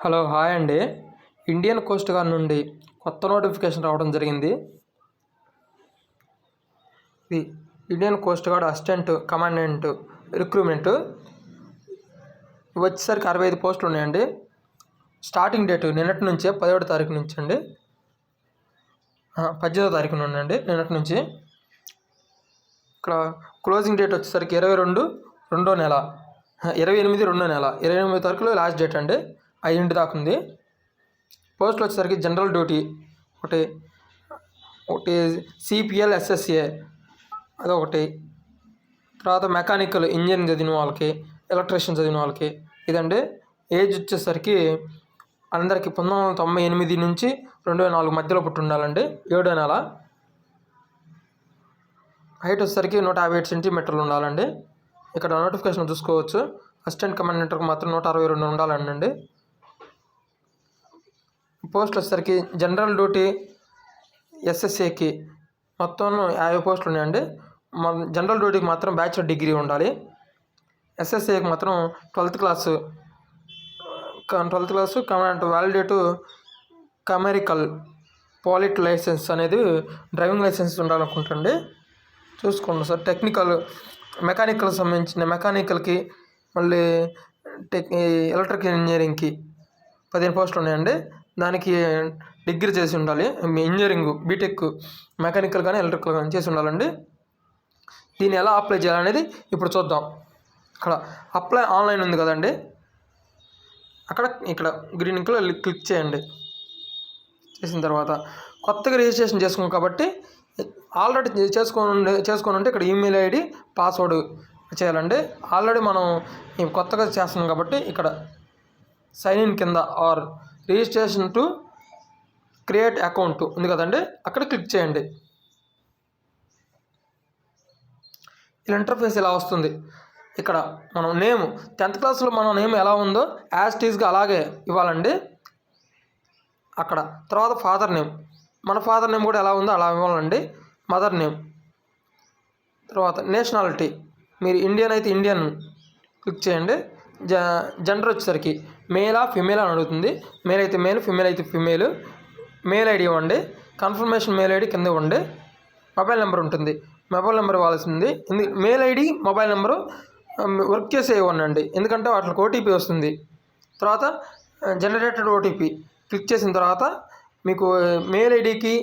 Hello hi అండి. Indian coast guard నుండి కొత్త నోటిఫికేషన్ రావడం జరిగింది. ఇది Indian coast guard assistant commandant recruitment వచ్చేసరికి 65 పోస్టులు ఉన్నాయండి. స్టార్టింగ్ డేట్ నిన్నటి నుంచే 17వ తారీఖు నుంచి అండి, 18వ తారీఖున ఉందండి నిన్నటి నుంచి. ఇక్కడ క్లోజింగ్ డేట్ వచ్చేసరికి 22 రెండో నెల 28 రెండో నెల 28 తారీఖులో లాస్ట్ డేట్ అండి. 5 దాకా ఉంది. పోస్టులు వచ్చేసరికి జనరల్ డ్యూటీ ఒకటి ఒకటి సిపిఎల్ ఎస్ఎస్ఏ అదొకటి, తర్వాత మెకానికల్ ఇంజనీరింగ్ చదివిన వాళ్ళకి, ఎలక్ట్రీషియన్ చదివిన వాళ్ళకి ఇదండి. ఏజ్ వచ్చేసరికి అందరికీ 1998 నుంచి 2004 మధ్యలో పుట్టి ఉండాలండి. 7వ నెల. హైట్ వచ్చేసరికి 157 సెంటీమీటర్లు ఉండాలండి. ఇక్కడ నోటిఫికేషన్ చూసుకోవచ్చు. అసిస్టెంట్ కమాండెంట్కి మాత్రం 162 ఉండాలండి. పోస్టులు వచ్చేసరికి జనరల్ డ్యూటీ ఎస్ఎస్ఏకి మొత్తం 50 పోస్టులు ఉన్నాయండి. జనరల్ డ్యూటీకి మాత్రం బ్యాచిలర్ డిగ్రీ ఉండాలి. ఎస్ఎస్ఏకి మాత్రం 12th క్లాసు కమాండ్ వ్యాలిడేటు కమెరికల్ పాలిట్ లైసెన్స్ అనేది డ్రైవింగ్ లైసెన్స్ ఉండాలనుకుంటండి. చూసుకోండి సార్. టెక్నికల్ మెకానికల్ సంబంధించిన మెకానికల్కి, మళ్ళీ ఎలక్ట్రికల్ ఇంజనీరింగ్కి 15 పోస్టులు ఉన్నాయండి. దానికి డిగ్రీ చేసి ఉండాలి. ఇంజనీరింగ్ బీటెక్ మెకానికల్ కానీ ఎలక్ట్రికల్ కానీ చేసి ఉండాలండి. దీన్ని ఎలా అప్లై చేయాలనేది ఇప్పుడు చూద్దాం. ఇక్కడ అప్లై ఆన్లైన్ ఉంది కదండి, ఇక్కడ గ్రీన్ ఇంక్లో క్లిక్ చేయండి. చేసిన తర్వాత కొత్తగా రిజిస్ట్రేషన్ చేసుకున్నాం కాబట్టి ఆల్రెడీ చేసుకొని ఉంటే ఇక్కడ ఈమెయిల్ ఐడి పాస్వర్డ్ చేయాలండి. ఆల్రెడీ మనం కొత్తగా చేస్తున్నాం కాబట్టి ఇక్కడ సైన్ ఇన్ కింద or registration to create account ఉంది కదండి, అక్కడ క్లిక్ చేయండి. ఇలా ఇంటర్ఫేస్ ఇలా వస్తుంది. ఇక్కడ మనం నేమ్ 10th క్లాస్లో మన నేమ్ ఎలా ఉందో యాజ్ టీజ్గా అలాగే ఇవ్వాలండి. అక్కడ తర్వాత ఫాదర్ నేమ్, మన ఫాదర్ నేమ్ కూడా ఎలా ఉందో అలా ఇవ్వాలండి. మదర్ నేమ్, తర్వాత నేషనాలిటీ, మీరు ఇండియన్ అయితే ఇండియన్ క్లిక్ చేయండి. జెండర్ వచ్చేసరికి మేలా ఫిమేల్ అని అడుగుతుంది. మేల్ అయితే మేల్, ఫిమేల్ అయితే ఫిమేల్. మెయిల్ ఐడి ఇవ్వండి. కన్ఫర్మేషన్ మెయిల్ ఐడి కింద ఇవ్వండి. మొబైల్ నెంబర్ ఉంటుంది, మొబైల్ నెంబర్ ఇవ్వాల్సింది. Mail ID mobile number work చేసే ఇవ్వండి, ఎందుకంటే వాటికి ఓటీపీ వస్తుంది. తర్వాత జనరేటెడ్ ఓటీపీ క్లిక్ చేసిన తర్వాత మీకు మెయిల్ ఐడికి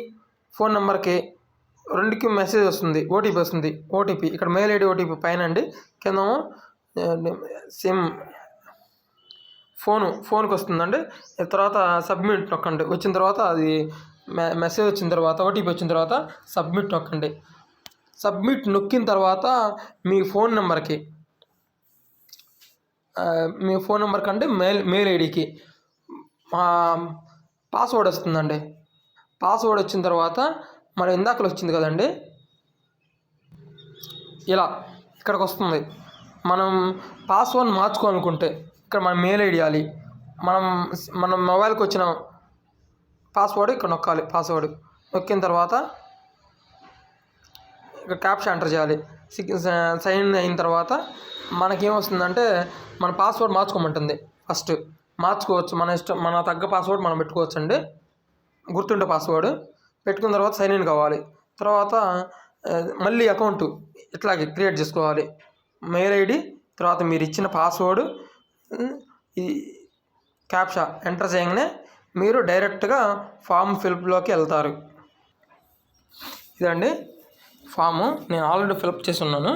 ఫోన్ నెంబర్కి రెండుకి మెసేజ్ వస్తుంది, ఓటీపీ వస్తుంది. ఓటీపీ ఇక్కడ మెయిల్ ఐడి ఓటీపీ పైన అండి, కింద సిమ్ ఫోన్కి వస్తుందండి. తర్వాత సబ్మిట్ నొక్కండి. వచ్చిన తర్వాత అది మెసేజ్ వచ్చిన తర్వాత ఓటీపీ వచ్చిన తర్వాత సబ్మిట్ నొక్కండి. సబ్మిట్ నొక్కిన తర్వాత మీ ఫోన్ నెంబర్కి అంటే మెయిల్ ఐడికి పాస్వర్డ్ వస్తుందండి. పాస్వర్డ్ వచ్చిన తర్వాత మన ఇందాకలు వచ్చింది కదండి, ఇలా ఇక్కడికి వస్తుంది. మనం పాస్వర్డ్ మార్చుకోవాలనుకుంటే ఇక్కడ మన మెయిల్ ఐడి ఇవ్వాలి. మన మొబైల్కి వచ్చిన పాస్వర్డ్ ఇక్కడ నొక్కాలి. పాస్వర్డ్ నొక్కిన తర్వాత ఇక్కడ క్యాప్చా ఎంటర్ చేయాలి. సైన్ అయిన తర్వాత మనకేమొస్తుందంటే మన పాస్వర్డ్ మార్చుకోమంటుంది. ఫస్ట్ మార్చుకోవచ్చు, మన ఇష్టం, మన తగ్గ పాస్వర్డ్ మనం పెట్టుకోవచ్చు అండి. గుర్తుండే పాస్వర్డ్ పెట్టుకున్న తర్వాత సైన్ ఇన్ కావాలి. తర్వాత మళ్ళీ అకౌంట్ ఇట్లాగే క్రియేట్ చేసుకోవాలి. మెయిల్ ఐడి తర్వాత మీరు ఇచ్చిన పాస్వర్డ్, ఈ క్యాప్చా ఎంటర్ చేయగానే మీరు డైరెక్ట్గా ఫామ్ ఫిల్ప్లోకి వెళ్తారు. ఇదండి ఫాము. నేను ఆల్రెడీ ఫిల్ప్ చేసి ఉన్నాను.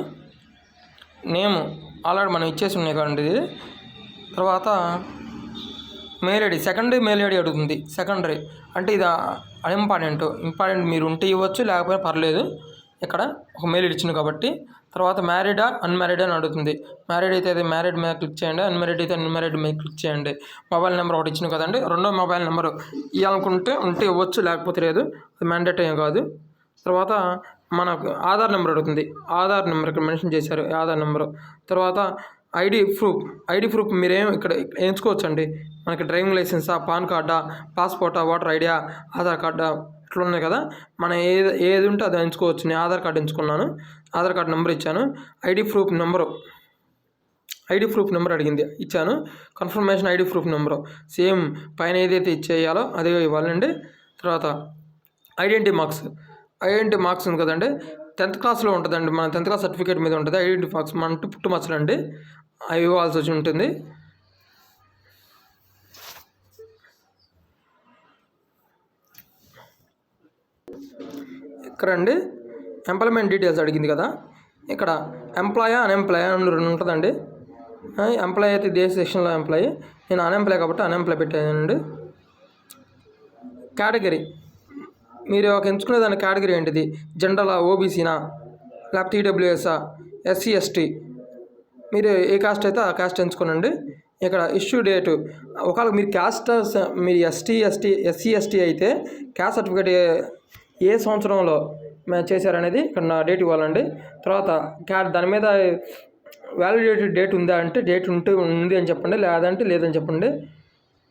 నేమ్ ఆల్రెడీ మనం ఇచ్చేసి ఉన్నాయి కదండి ఇది. తర్వాత mail ID, secondary mail ID అడుగుతుంది. సెకండరీ అంటే ఇది ఇంపార్టెంట్ మీరు ఉంటే ఇవ్వచ్చు, లేకపోతే పర్లేదు. ఇక్కడ ఒక మెయిల్ ఐడి ఇచ్చింది కాబట్టి. తర్వాత మ్యారీడా అన్మ్యారీడ్ అని అడుగుతుంది. మ్యారీడ్ అయితే మ్యారీడ్ మీద క్లిక్ చేయండి, అన్మ్యారీడ్ అయితే అన్మ్యారీడ్ మీద క్లిక్ చేయండి. మొబైల్ నెంబర్ ఒకటి ఇచ్చింది కదండి, రెండో మొబైల్ నెంబర్ ఇవ్వాలనుకుంటే ఉంటే ఇవ్వచ్చు, లేకపోతే లేదు, అది మ్యాండేట్ ఏం కాదు. తర్వాత మనకు ఆధార్ నెంబర్ అడుగుతుంది. ఆధార్ నెంబర్ ఇక్కడ మెన్షన్ చేశారు, ఆధార్ నెంబరు. తర్వాత ఐడి ప్రూఫ్ మీరేం ఇక్కడ ఎంచుకోవచ్చు అండి. మనకి డ్రైవింగ్ లైసెన్సా, పాన్ కార్డా, పాస్పోర్టా, ఓటర్ ఐడియా, ఆధార్ కార్డా ఇట్లా ఉన్నాయి కదా, మనం ఏది ఉంటే అది ఎంచుకోవచ్చు. నేను ఆధార్ కార్డు ఎంచుకున్నాను, ఆధార్ కార్డు నెంబర్ ఇచ్చాను. ID proof number ID proof number అడిగింది, ఇచ్చాను. Confirmation ID proof number same పైన ఏదైతే ఇచ్చేయాలో అదే ఇవ్వాలండి. తర్వాత ఐడెంటిటీ మార్క్స్ ఉంది కదండి, 10th క్లాస్లో ఉంటుందండి. మన 10th క్లాస్ సర్టిఫికేట్ మీద ఉంటుంది ఐడెంటిటీ మార్క్స్, మన పుట్టుమచ్చలు అండి, అవి ఇవ్వాల్సి వచ్చి ఉంటుంది. ఇక్కడ అండి ఎంప్లాయ్మెంట్ డీటెయిల్స్ అడిగింది కదా, ఇక్కడ ఎంప్లాయా అన్ఎంప్లాయా అని 2 ఉంటుందండి. ఎంప్లాయ్ అయితే ఇదే సెక్షన్లో ఎంప్లాయీ, నేను అన్ఎంప్లాయ్ కాబట్టి అన్ఎంప్లాయ్ పెట్టానండి. కేటగిరీ మీరు ఒక ఎంచుకునే దాని కేటగిరీ ఏంటిది, జనరల్, ఓబీసీనా, లేకపోతే ఈడబ్ల్యూఎస్ఆ, ఎస్సీ ఎస్టీ, మీరు ఏ కాస్ట్ అయితే ఆ కాస్ట్ ఎంచుకోనండి. ఇక్కడ ఇష్యూ డేటు, ఒకవేళ మీరు మీరు ఎస్సీ ఎస్టీ అయితే క్యాస్ట్ సర్టిఫికేట్ ఏ సంవత్సరంలో చేశారనేది ఇక్కడ నా డేట్ ఇవ్వాలండి. తర్వాత దాని మీద వ్యాలిడేటెడ్ డేట్ ఉందా అంటే డేట్ ఉంది అని చెప్పండి, లేదని చెప్పండి.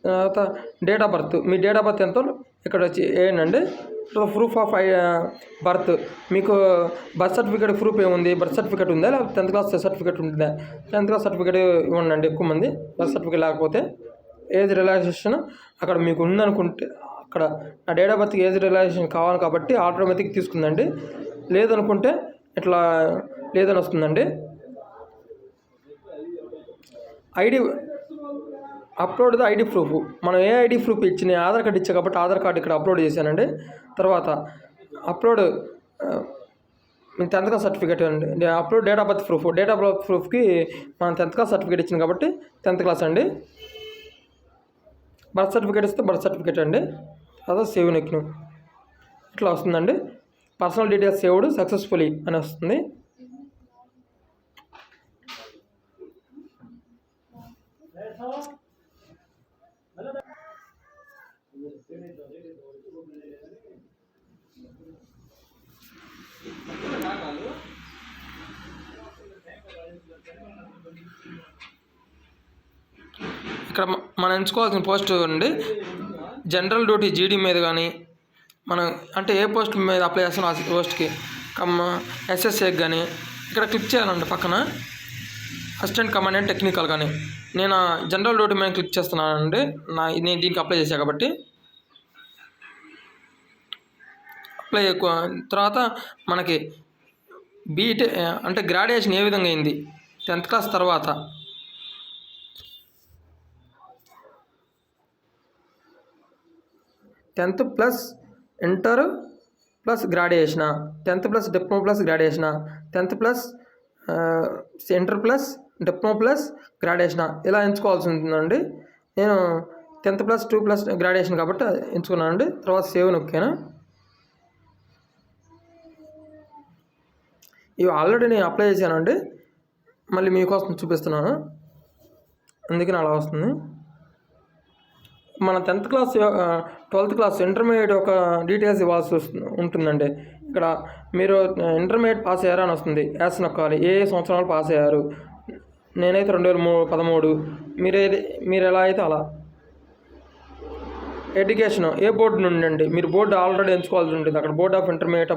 తర్వాత date of birth, me date of birth ఎంతో ఇక్కడ వచ్చి ఏంటండి. ప్రూఫ్ ఆఫ్ బర్త్, మీకు బర్త్ సర్టిఫికేట్ ప్రూఫ్ ఏముంది, బర్త్ సర్టిఫికేట్ ఉందా లేకపోతే 10th క్లాస్ సర్టిఫికేట్ ఉంటుందా, 10th క్లాస్ సర్టిఫికేట్ ఇవ్వండి. ఎక్కువ మంది బర్త్ సర్టిఫికేట్ లేకపోతే ఏజ్ రిలాక్సేషన్ అక్కడ మీకు ఉందనుకుంటే, అక్కడ నా డేట్ ఆఫ్ బర్త్కి ఏజ్ రిలాక్సేషన్ కావాలి కాబట్టి ఆటోమేటిక్ తీసుకుందండి. లేదనుకుంటే ఇట్లా లేదని వస్తుందండి. అప్లోడ్ ద ఐడి ప్రూఫ్, మనం ఏ ఐడి ప్రూఫ్ ఇచ్చిన ఆధార్ కార్డు ఇచ్చా కాబట్టి ఆధార్ కార్డు ఇక్కడ అప్లోడ్ చేశానండి. తర్వాత అప్లోడ్ మీ 10th క్లాస్ సర్టిఫికేట్ అండి. అప్లోడ్ డేట్ ఆఫ్ బర్త్ ప్రూఫ్కి మనం 10th క్లాస్ సర్టిఫికేట్ ఇచ్చింది కాబట్టి 10th క్లాస్ అండి. బర్త్ సర్టిఫికేట్ ఇస్తే బర్త్ సర్టిఫికేట్ అండి. అదే సేవ్ నెక్ను ఇట్లా వస్తుందండి. పర్సనల్ డీటెయిల్స్ సేవ్డ్ సక్సెస్ఫుల్లీ అని వస్తుంది. ఇక్కడ మనం ఎంచుకోవాల్సిన పోస్ట్ అండి, జనరల్ డ్యూటీ జీడీ మీద కానీ, మనం అంటే ఏ పోస్ట్ మీద అప్లై చేస్తాం ఆ పోస్ట్కి ఎస్ఎస్ఏకి కానీ ఇక్కడ క్లిక్ చేయాలండి. పక్కన అసిస్టెంట్ కమాండెంట్ టెక్నికల్ కానీ నేను జనరల్ డ్యూటీ మీద క్లిక్ చేస్తున్నానండి. నేను దీనికి అప్లై చేశాను కాబట్టి అప్లై తర్వాత మనకి బీటెక్ అంటే గ్రాడ్యుయేషన్ ఏ విధంగా అయింది, 10th క్లాస్ తర్వాత 10th ప్లస్ ఇంటర్ ప్లస్ గ్రాడ్యుయేషనా, 10th ప్లస్ డిప్లొమా ప్లస్ గ్రాడ్యుయేషనా, 10th plus inter plus diploma plus గ్రాడ్యుయేషనా ఇలా ఎంచుకోవాల్సి ఉంటుందండి. నేను 10th ప్లస్ 2 ప్లస్ గ్రాడ్యుయేషన్ కాబట్టి ఎంచుకున్నానండి. తర్వాత సేవ్ నొక్కాను. ఇవి ఆల్రెడీ నేను అప్లై చేశానండి, మళ్ళీ మీకోసం చూపిస్తున్నాను, అందుకని అలా వస్తుంది. మన 10th class 12th class intermediate ఒక డీటెయిల్స్ ఇవ్వాల్సి ఉంటుందండి. ఇక్కడ మీరు ఇంటర్మీడియట్ పాస్ అయ్యారా అని వస్తుంది, యాస్ నొక్కాలి. ఏ సంవత్సరాలు పాస్ అయ్యారు, నేనైతే 2013, మీరు ఎలా అయితే అలా. ఎడ్యుకేషన్ ఏ బోర్డు నుండి అండి, మీరు బోర్డు ఆల్రెడీ ఎంచుకోవాల్సి ఉంటుంది. అక్కడ board of intermediate,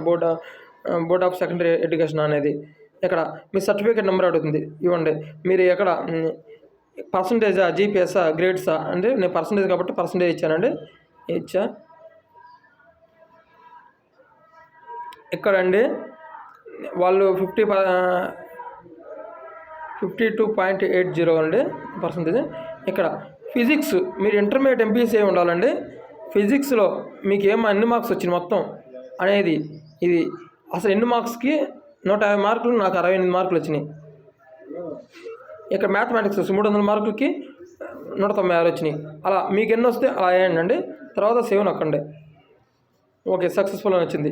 board of secondary education అనేది. ఇక్కడ మీ సర్టిఫికేట్ నెంబర్ అడుగుతుంది, ఇవ్వండి. మీరు ఎక్కడ పర్సంటేజా, జీపీఎస్ఆ, గ్రేడ్సా అంటే నేను పర్సంటేజ్ కాబట్టి పర్సంటేజ్ ఇచ్చానండి. ఇచ్చా. ఇక్కడ అండి వాళ్ళు 52.80 అండి పర్సంటేజ్. ఇక్కడ ఫిజిక్స్ మీరు ఇంటర్మీడియట్ ఎంపీసీ ఉండాలండి. ఫిజిక్స్లో మీకు ఎన్ని మార్క్స్ వచ్చినాయి మొత్తం అనేది, ఇది అసలు ఎన్ని మార్క్స్కి 150 మార్కులు, నాకు 68 మార్కులు వచ్చినాయి. ఇక్కడ మ్యాథమెటిక్స్ 300 మార్కులకి 196 వచ్చినాయి. అలా మీకు ఎన్ని వస్తే అలా వేయండి. తర్వాత సేవ్ నొక్కండి. ఓకే, సక్సెస్ఫుల్ అని వచ్చింది.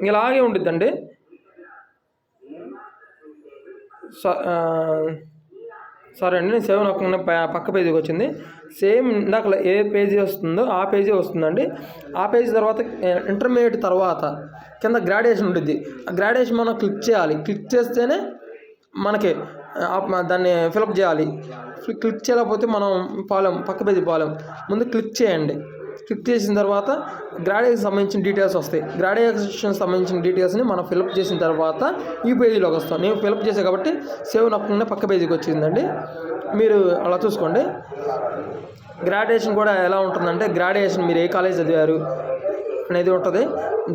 ఇలాగే ఉండిద్దండి. సరే అండి, నేను సేవ్ నొక్కకుండా పక్క పేజీకి వచ్చింది. సేమ్ ఇందాక ఏ పేజీ వస్తుందో ఆ పేజీ వస్తుందండి. ఆ పేజీ తర్వాత ఇంటర్మీడియట్ తర్వాత కింద గ్రాడ్యుయేషన్ ఉంటుంది. ఆ గ్రాడ్యుయేషన్ మనం క్లిక్ చేయాలి. క్లిక్ చేస్తేనే మనకి దాన్ని ఫిలప్ చేయాలి. క్లిక్ చేయలేకపోతే మనం పక్క పేజీ పోలేం. ముందు క్లిక్ చేయండి. క్లిక్ చేసిన తర్వాత గ్రాడ్యుయేషన్ సంబంధించిన డీటెయిల్స్ వస్తాయి. గ్రాడ్యుయేషన్ సంబంధించిన డీటెయిల్స్ని మనం ఫిలప్ చేసిన తర్వాత ఈ పేజీలోకి వస్తాం. నేను ఫిలప్ చేసే కాబట్టి సేవ్ నొక్కగానే పక్క పేజీకి వచ్చిందండి. మీరు అలా చూసుకోండి. గ్రాడ్యుయేషన్ కూడా ఎలా ఉంటుందంటే, గ్రాడ్యుయేషన్ మీరు ఏ కాలేజ్ చదివారు అనేది ఉంటుంది.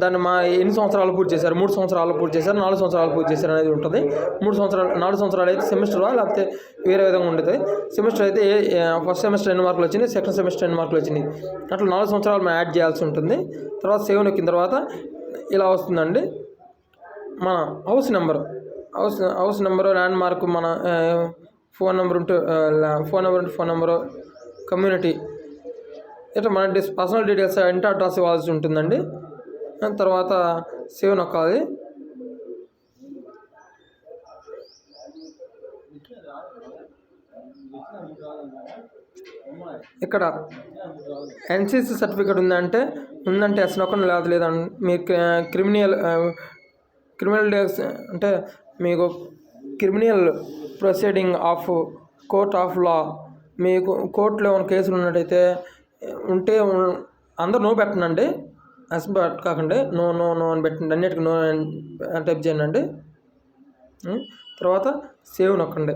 దాన్ని ఎన్ని సంవత్సరాలు పూర్తి చేశారు, 3 సంవత్సరాలు పూర్తి చేశారు, 4 సంవత్సరాలు పూర్తి చేశారు అనేది ఉంటుంది. 4 సంవత్సరాలు అయితే సెమిస్టరా లేకపోతే వేరే విధంగా ఉంటుంది. సెమిస్టర్ అయితే ఫస్ట్ సెమిస్టర్ ఎన్ని మార్కులు వచ్చినాయి, సెకండ్ సెమిస్టర్ ఎన్ని మార్కులు వచ్చినాయి, అట్లా 4 సంవత్సరాలు మనం యాడ్ చేయాల్సి ఉంటుంది. తర్వాత సేవ్ నొక్కిన తర్వాత ఇలా వస్తుందండి. మన హౌస్ నెంబరు, ల్యాండ్ మార్క్, మన ఫోన్ నెంబర్ ఉంటే ఫోన్ నెంబరు, కమ్యూనిటీ, ఇట్లా మన పర్సనల్ డీటెయిల్స్ ఇంటి అడ్రస్ ఇవ్వాల్సి ఉంటుందండి. తర్వాత సేవ్ నొక్కాలి. ఇక్కడ ఎన్సీసీ సర్టిఫికేట్ ఉందంటే ఎస్ నొక్కండి, లేదండి మీ క్రిమినల్ డేస్ అంటే మీకు criminal proceeding of court of law, మీకు కోర్టులో ఏమైనా కేసులు ఉన్నట్టయితే ఉంటే అందరూ నో పెట్టండి, ఎస్ కాకండి, నో అని పెట్టండి, అన్నిటికీ నో టైప్ చేయండి. తర్వాత సేవ్ నొక్కండి.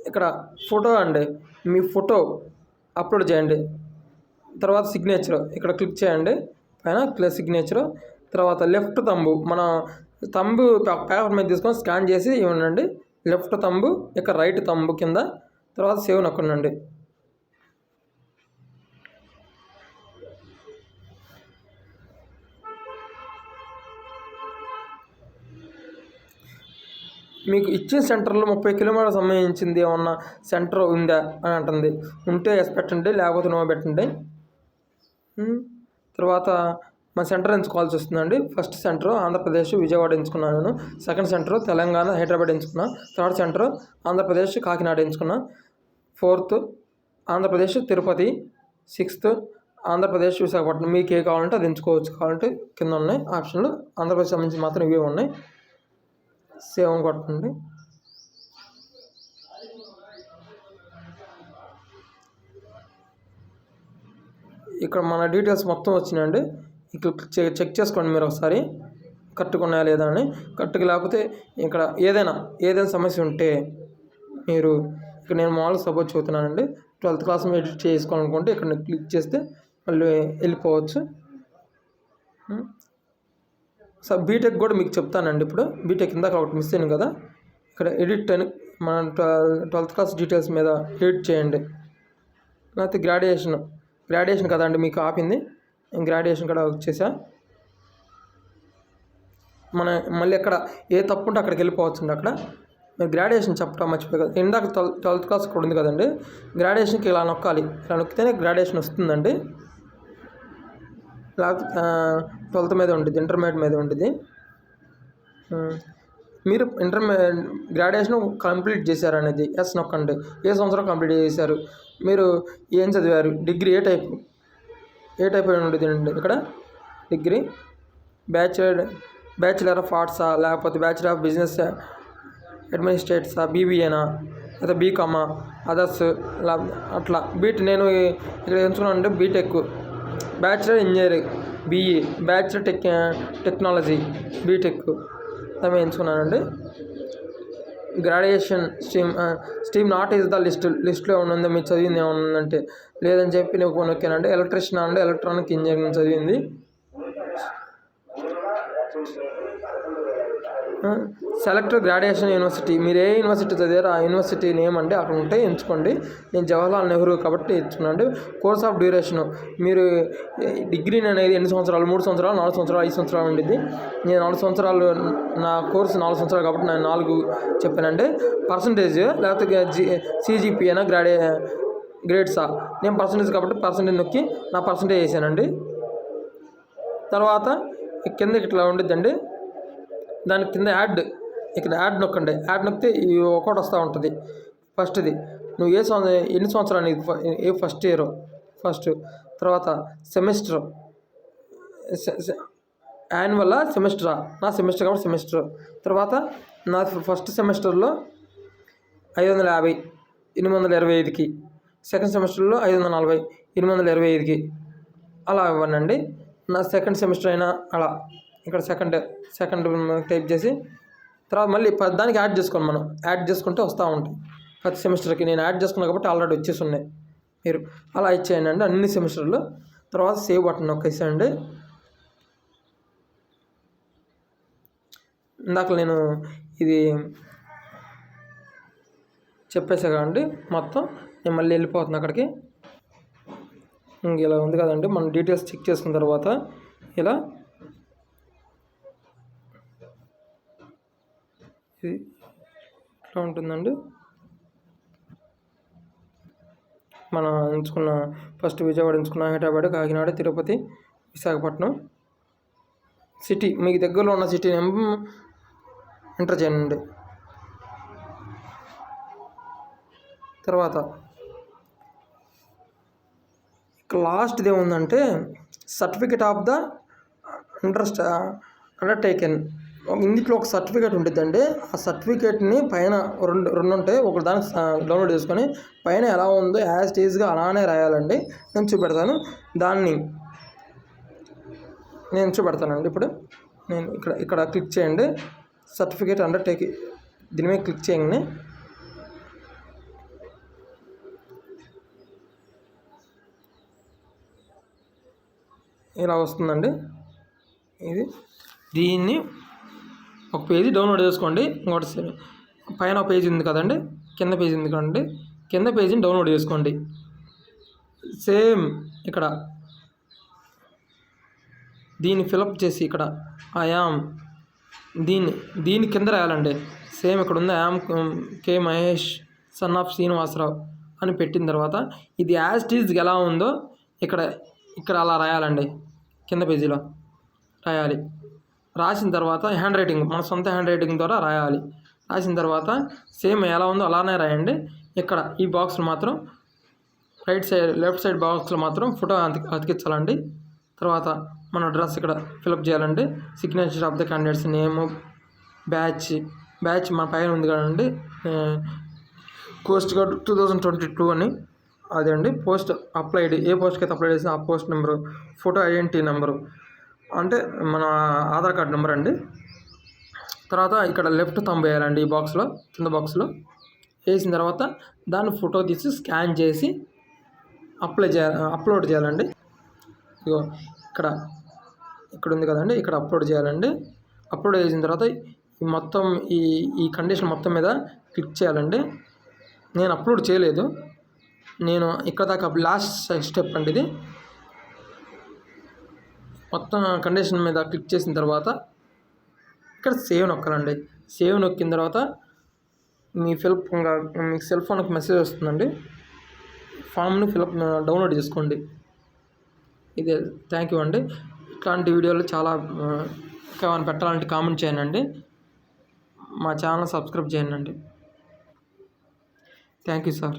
ఇక్కడ ఫోటో అండి, మీ ఫోటో అప్లోడ్ చేయండి. తర్వాత సిగ్నేచర్ ఇక్కడ క్లిక్ చేయండి, పైన సిగ్నేచరు. తర్వాత లెఫ్ట్ తంబు, మన తంబు పేపర్ మీద తీసుకొని స్కాన్ చేసి ఇవ్వండి. లెఫ్ట్ తంబు, ఇక్కడ రైట్ తంబు కింద. తర్వాత సేవ్ నొక్కండి. మీకు ఇచ్చిన సెంటర్లో 30 కిలోమీటర్ల సంబంధించింది ఏమన్నా సెంటర్ ఉందా అని అంటుంది. ఉంటే ఎస్ పెట్టండి, లేకపోతే నో పెట్టండి. తర్వాత మా సెంటర్ ఎంచుకోవాల్సి వస్తుందండి. ఫస్ట్ సెంటర్ ఆంధ్రప్రదేశ్ విజయవాడ ఎంచుకున్నాను నేను. సెకండ్ సెంటర్ తెలంగాణ హైదరాబాద్ ఎంచుకున్నా. థర్డ్ సెంటర్ ఆంధ్రప్రదేశ్ కాకినాడ ఎంచుకున్నా. ఫోర్త్ ఆంధ్రప్రదేశ్ తిరుపతి. సిక్స్త్ ఆంధ్రప్రదేశ్ విశాఖపట్నం. మీకు ఏ కావాలంటే అది ఎంచుకోవచ్చు. కావాలంటే కింద ఉన్నాయి ఆప్షన్లు. ఆంధ్రప్రదేశ్ సంబంధించి మాత్రం ఇవే ఉన్నాయి. సేవ్ కొట్టండి. ఇక్కడ మన డీటెయిల్స్ మొత్తం వచ్చినాయండి. ఇక్కడ చెక్ చేసుకోండి మీరు ఒకసారి కరెక్ట్గా ఉన్నాయా లేదా అని. కరెక్ట్గా లేకపోతే ఇక్కడ ఏదైనా సమస్య ఉంటే మీరు ఇక్కడ నేను మామూలుగా సపోజ్ చదువుతున్నానండి. 12th క్లాస్ ఎడిట్ చేసుకోవాలనుకుంటే ఇక్కడ క్లిక్ చేస్తే మళ్ళీ వెళ్ళిపోవచ్చు. సార్ బీటెక్ కూడా మీకు చెప్తానండి. ఇప్పుడు బీటెక్ ఇందాక ఒకటి మిస్ అయ్యాను కదా, ఇక్కడ ఎడిట్ అని మన 12th క్లాస్ డీటెయిల్స్ మీద ఎడిట్ చేయండి. లేకపోతే గ్రాడ్యుయేషన్ కదండి మీకు ఆపింది, గ్రాడ్యుయేషన్ కూడా వచ్చేసా. మళ్ళీ ఎక్కడ ఏ తప్పు ఉంటే అక్కడికి వెళ్ళిపోవచ్చండి. అక్కడ మీరు గ్రాడ్యుయేషన్ చెప్పడం మర్చిపోయి కదా, ఇందాక 12th క్లాస్ కూడా ఉంది కదండి, గ్రాడ్యుయేషన్కి ఇలా నొక్కాలి. ఇలా నొక్కితేనే గ్రాడ్యుయేషన్ వస్తుందండి. లేకపోతే 12th మీద ఉంటుంది, ఇంటర్మీడియట్ మీద ఉంటుంది. మీరు గ్రాడ్యుయేషన్ కంప్లీట్ చేశారనేది ఎస్ నొక్కండి. ఏ సంవత్సరం కంప్లీట్ చేశారు, మీరు ఏం చదివారు, డిగ్రీ ఏ టైప్ ఉంటుంది అండి. ఇక్కడ డిగ్రీ బ్యాచిలర్ ఆఫ్ ఆర్ట్సా, లేకపోతే బ్యాచిలర్ ఆఫ్ బిజినెస్ అడ్మినిస్ట్రేట్సా, బీబీఏనా, లేదా బీకామా, అదర్స్ అట్లా. నేను ఇక్కడ ఎంచుకున్నానంటే BTech, bachelor engineering BE, bachelor technology BTech అవి ఎంచుకున్నానండి. Graduation stream not is the లిస్ట్లో ఏమన్నా మీరు చదివింది ఏమన్నా ఉందంటే లేదని చెప్పి నేను నొక్కానండి. ఎలక్ట్రీషియన్ అండి, ఎలక్ట్రానిక్ ఇంజనీరింగ్ చదివింది. సెలెక్ట్ గ్రాడ్యుయేషన్ యూనివర్సిటీ, మీరు ఏ యూనివర్సిటీ చదివారో ఆ యూనివర్సిటీ నేమ్ అండి అక్కడ ఉంటే ఎంచుకోండి. నేను జవహర్లాల్ నెహ్రూ కాబట్టి ఎంచుకున్నాను. కోర్స్ ఆఫ్ డ్యూరేషను, మీరు డిగ్రీ అనేది ఎన్ని సంవత్సరాలు, 3 సంవత్సరాలు, 4 సంవత్సరాలు, 5 సంవత్సరాలు ఉండిద్ది. నేను 4 సంవత్సరాలు, నా కోర్సు 4 సంవత్సరాలు కాబట్టి నేను 4 చెప్పానండి. పర్సంటేజ్ లేకపోతే సిజిపిఏనా గ్రేడ్సా, నేను పర్సంటేజ్ కాబట్టి పర్సంటేజ్ నొక్కి నా పర్సంటేజ్ వేసానండి. తర్వాత కిందకి ఇట్లా ఉండిద్దండి, దాని కింద ఇక్కడ యాడ్ నొక్కండి. యాడ్ నొక్కితే ఒకటి వస్తూ ఉంటుంది. ఫస్ట్ది నువ్వు ఎన్ని సంవత్సరాలు, ఏ ఫస్ట్ ఇయర్, తర్వాత సెమిస్టర్, యాన్యువల్ సెమిస్టరా? నా సెమిస్టర్ కాబట్టి సెమిస్టర్. తర్వాత నా ఫస్ట్ సెమిస్టర్లో 550 825కి, సెకండ్ సెమిస్టర్లో 540 825కి అలా ఇవ్వనండి. నా సెకండ్ సెమిస్టర్ అయినా అలా ఇక్కడ సెకండ్ టైప్ చేసి తర్వాత మళ్ళీ దానికి యాడ్ చేసుకోండి. మనం యాడ్ చేసుకుంటే వస్తూ ఉంటాయి ప్రతి సెమిస్టర్కి. నేను యాడ్ చేసుకున్నాను కాబట్టి ఆల్రెడీ వచ్చేసి ఉన్నాయి. మీరు అలా ఇచ్చేయండి అండి అన్ని సెమిస్టర్లు. తర్వాత సేవ్ బటన్ నొక్కేసేయండి. ఇందాక నేను ఇది చెప్పేసా కదండి మొత్తం. నేను మళ్ళీ వెళ్ళిపోతున్నా అక్కడికి. ఇలా ఉంది కదండి. మనం డీటెయిల్స్ చెక్ చేసుకున్న తర్వాత ఇలా ఇది ఇట్లా ఉంటుందండి. మనం ఎంచుకున్న ఫస్ట్ విజయవాడ ఎంచుకున్న, హైదరాబాద్, కాకినాడ, తిరుపతి, విశాఖపట్నం సిటీ, మీకు దగ్గరలో ఉన్న సిటీ నేమ్ ఎంటర్ చేయండి. తర్వాత లాస్ట్ది ఏముందంటే సర్టిఫికేట్ ఆఫ్ ద అండర్టేకెన్. ఇందులో ఒక సర్టిఫికేట్ ఉంటుందండి. ఆ సర్టిఫికేట్ని పైన రెండు ఉంటాయి. ఒక దానికి డౌన్లోడ్ చేసుకొని పైన ఎలా ఉందో యాజ్ ఇట్ ఈజ్గా అలానే రాయాలండి. నేను చూపెడతాను. దాన్ని నేను చూపెడతానండి. ఇప్పుడు నేను ఇక్కడ క్లిక్ చేయండి. సర్టిఫికేట్ అండర్టేకింగ్ దీని మీద క్లిక్ చేయండి. ఇలా వస్తుందండి. దీన్ని ఒక పేజీ డౌన్లోడ్ చేసుకోండి. ఇంకోటి పైన ఒక పేజీ ఉంది కదండి, కింద పేజీ ఉంది కదండి, కింద పేజీని డౌన్లోడ్ చేసుకోండి. సేమ్ ఇక్కడ దీన్ని ఫిలప్ చేసి ఇక్కడ ఐయామ్ దీన్ని కింద రాయాలండి. సేమ్ ఇక్కడ ఉంది I'm K Mahesh son of Srinivasarao అని పెట్టిన తర్వాత ఇది యాజ్ ఇట్ ఈజ్ ఎలా ఉందో ఇక్కడ అలా రాయాలండి. కింద పేజీలో రాయాలి. రాసిన తర్వాత హ్యాండ్ రైటింగ్, మన సొంత హ్యాండ్ రైటింగ్ ద్వారా రాయాలి. రాసిన తర్వాత సేమ్ ఎలా ఉందో అలానే రాయండి. ఇక్కడ ఈ బాక్స్లో మాత్రం లెఫ్ట్ సైడ్ బాక్స్లో మాత్రం ఫోటో అతికించాలండి. తర్వాత మన అడ్రస్ ఇక్కడ ఫిలప్ చేయాలండి. Signature of the candidates name, batch మన పైన ఉంది కదండి, కోస్ట్ గార్డ్ 2022 అని అదే అండి. పోస్ట్ అప్లైడ్, ఏ పోస్ట్కి అయితే అప్లై చేసిన ఆ post number, photo identity number అంటే మన ఆధార్ కార్డ్ నెంబర్ అండి. తర్వాత ఇక్కడ లెఫ్ట్ థంబ్ వేయాలండి. ఈ బాక్స్లో కింద బాక్స్లో వేసిన తర్వాత దాన్ని ఫోటో తీసి స్కాన్ చేసి అప్లోడ్ చేయాలండి. ఇగో ఇక్కడ ఉంది కదండి, ఇక్కడ అప్లోడ్ చేయాలండి. అప్లోడ్ చేసిన తర్వాత మొత్తం ఈ కండిషన్ మొత్తం మీద క్లిక్ చేయాలండి. నేను అప్లోడ్ చేయలేదు, నేను ఇక్కడ దాకా లాస్ట్ స్టెప్ అండి ఇది. మొత్తం కండిషన్ మీద క్లిక్ చేసిన తర్వాత ఇక్కడ సేవ్ నొక్కాలండి. సేవ్ నొక్కిన తర్వాత మీకు సెల్ ఫోన్కి మెసేజ్ వస్తుందండి. ఫామ్ని డౌన్లోడ్ చేసుకోండి. ఇదే. థ్యాంక్ యూ అండి. ఇట్లాంటి వీడియోలు చాలా ఇంకా పెట్టాలంటే కామెంట్ చేయండి. మా ఛానల్ సబ్స్క్రైబ్ చేయండి. Thank you sir.